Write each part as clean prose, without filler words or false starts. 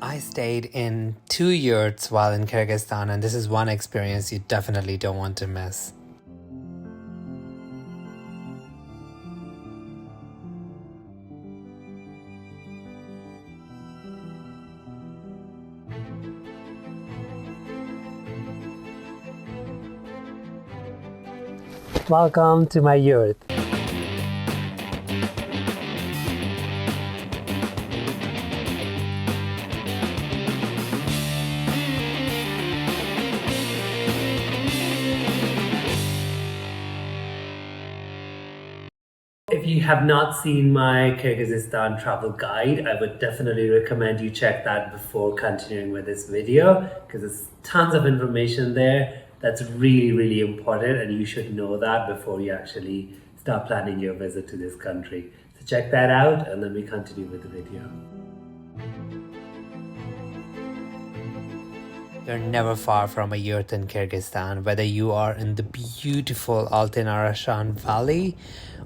I stayed in 2 yurts while in Kyrgyzstan, and this is one experience you definitely don't want to miss. Welcome to my yurt. If you have not seen my Kyrgyzstan travel guide, I would definitely recommend you check that before continuing with this video, because there's tons of information there that's really important, and you should know that before you actually start planning your visit to this country. So check that out, and then we continue with the video. You're never far from a yurt in Kyrgyzstan, whether you are in the beautiful Altin-Arashan Valley,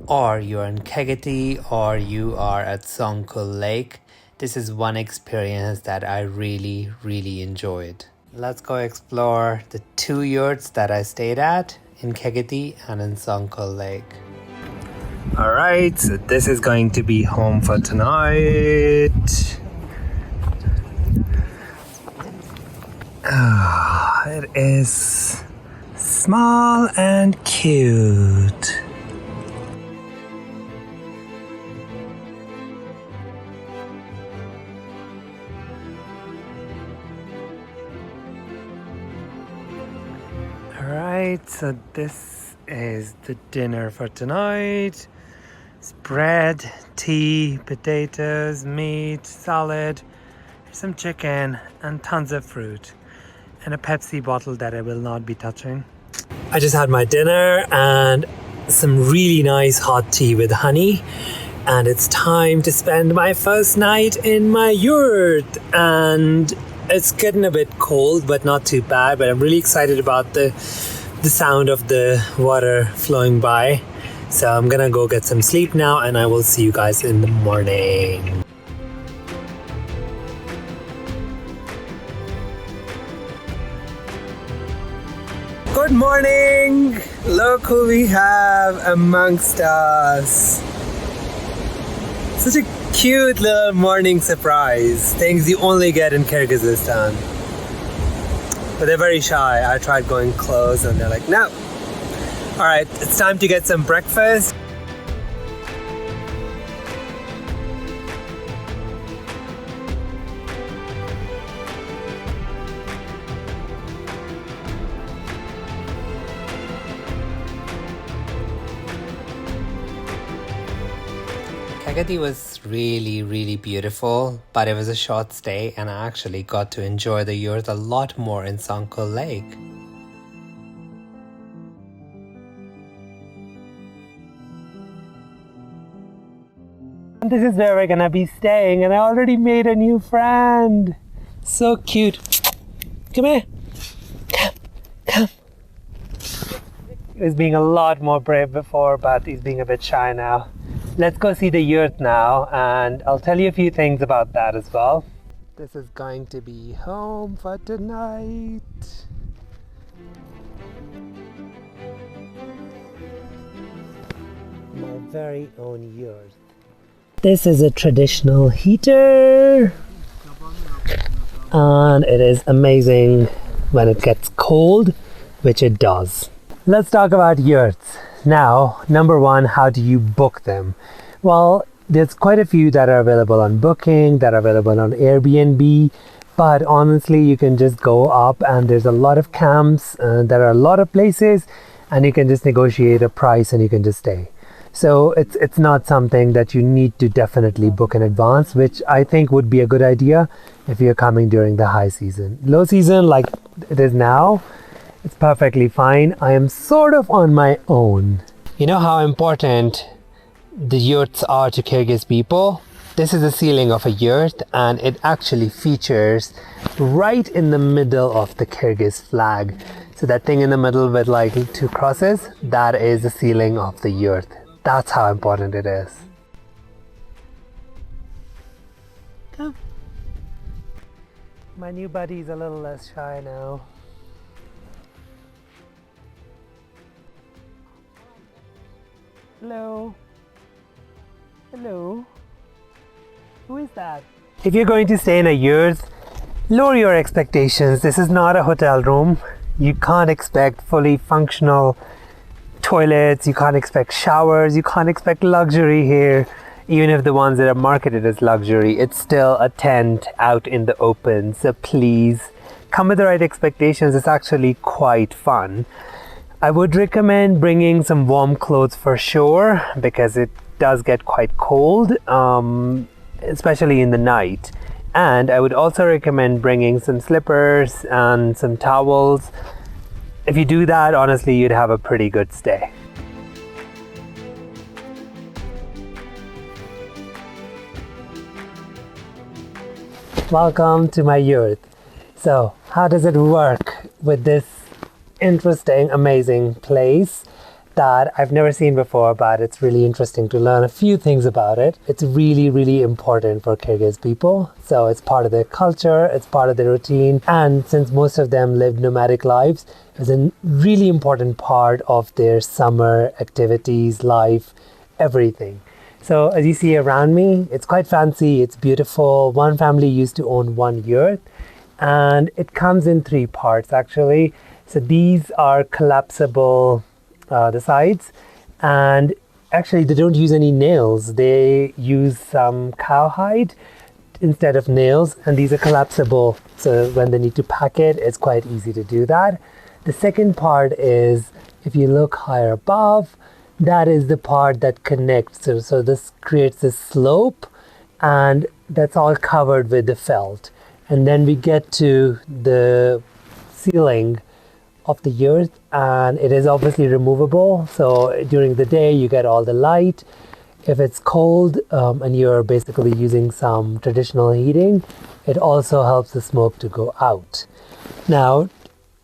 or you're in Kegeti, or you are at Song Kul Lake. This is one experience that I really enjoyed. Let's go explore the 2 yurts that I stayed at in Kegeti and in Song Kul Lake. Alright, so this is going to be home for tonight. It is small and cute. Alright, so this is the dinner for tonight. It's bread, tea, potatoes, meat, salad, some chicken, and tons of fruit. And a Pepsi bottle that I will not be touching. I just had my dinner and some really nice hot tea with honey. And it's time to spend my first night in my yurt. And it's getting a bit cold, but not too bad. But I'm really excited about the sound of the water flowing by. So I'm gonna go get some sleep now, and I will see you guys in the morning. Good morning! Look who we have amongst us. Such a cute little morning surprise. Things you only get in Kyrgyzstan. But they're very shy. I tried going close and they're like, no. Alright, it's time to get some breakfast. Kegeti was really beautiful, but it was a short stay, and I actually got to enjoy the yurt a lot more in Song Kul Lake. This is where we're gonna be staying, and I already made a new friend. So cute. Come here. Come. He was being a lot more brave before, but he's being a bit shy now. Let's go see the yurt now, and I'll tell you a few things about that as well. This is going to be home for tonight. My very own yurt. This is a traditional heater, and it is amazing when it gets cold, which it does. Let's talk about yurts. Now, number one, how do you book them? Well, there's quite a few that are available on Booking, that are available on Airbnb, but honestly, you can just go up and there's a lot of camps, there are a lot of places, and you can just negotiate a price and you can just stay. So it's not something that you need to definitely book in advance, which I think would be a good idea if you're coming during the high season. Low season, like it is now, it's perfectly fine. I am sort of on my own. You know how important the yurts are to Kyrgyz people? This is the ceiling of a yurt, and it actually features right in the middle of the Kyrgyz flag. So that thing in the middle with like 2 crosses, that is the ceiling of the yurt. That's how important it is. Come. My new buddy's a little less shy now. Hello. Hello. Who is that? If you're going to stay in a yurt, lower your expectations. This is not a hotel room. You can't expect fully functional toilets. You can't expect showers. You can't expect luxury here. Even if the ones that are marketed as luxury, it's still a tent out in the open. So please come with the right expectations. It's actually quite fun. I would recommend bringing some warm clothes for sure, because it does get quite cold, especially in the night. And I would also recommend bringing some slippers and some towels. If you do that, honestly, you'd have a pretty good stay. Welcome to my yurt. So, how does it work with this interesting, amazing place that I've never seen before, but it's really interesting to learn a few things about it. It's really, really important for Kyrgyz people. So it's part of their culture, it's part of their routine. And since most of them live nomadic lives, it's a really important part of their summer activities, life, everything. So as you see around me, it's quite fancy, it's beautiful. One family used to own one yurt, and it comes in 3 parts actually. So these are collapsible, the sides, and actually they don't use any nails. They use some cowhide instead of nails, and these are collapsible. So when they need to pack it, it's quite easy to do that. The second part is, if you look higher above, that is the part that connects. So this creates this slope, and that's all covered with the felt. And then we get to the ceiling of the yurt, and it is obviously removable. So during the day you get all the light. If it's cold and you're basically using some traditional heating, it also helps the smoke to go out. Now,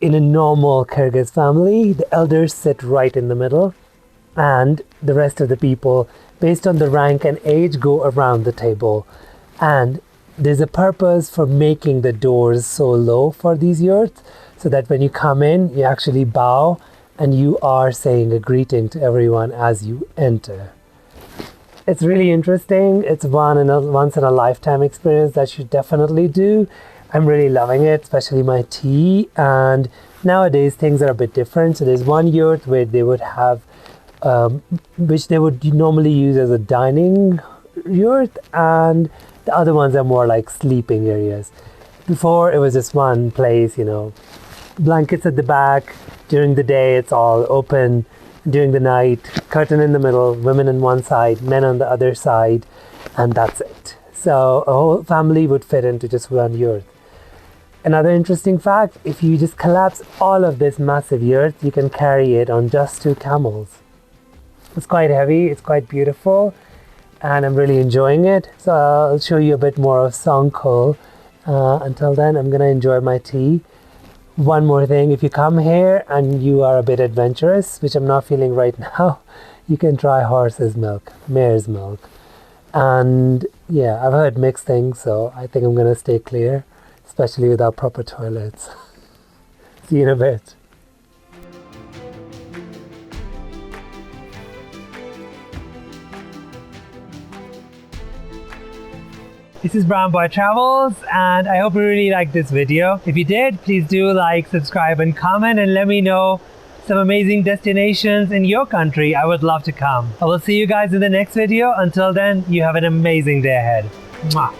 in a normal Kyrgyz family, the elders sit right in the middle, and the rest of the people, based on the rank and age, go around the table. And there's a purpose for making the doors so low for these yurts, so that when you come in, you actually bow and you are saying a greeting to everyone as you enter. It's really interesting. It's once in a lifetime experience that you should definitely do. I'm really loving it, especially my tea. And nowadays things are a bit different. So there's one yurt where they would have, which they would normally use as a dining yurt, and the other ones are more like sleeping areas. Before, it was just one place, blankets at the back. During the day, it's all open. During the night, curtain in the middle, women on one side, men on the other side, and that's it. So a whole family would fit into just one yurt. Another interesting fact, if you just collapse all of this massive yurt, you can carry it on just 2 camels. It's quite heavy, it's quite beautiful, and I'm really enjoying it. So I'll show you a bit more of Song Kul. Until then, I'm gonna enjoy my tea. One more thing, if you come here and you are a bit adventurous, which I'm not feeling right now, you can try horse's milk, mare's milk. And yeah, I've heard mixed things, so I think I'm gonna stay clear, especially without proper toilets. See you in a bit. This is BrownBoyTravels, and I hope you really liked this video. If you did, please do like, subscribe, and comment, and let me know some amazing destinations in your country. I would love to come. I will see you guys in the next video. Until then, you have an amazing day ahead. Mwah.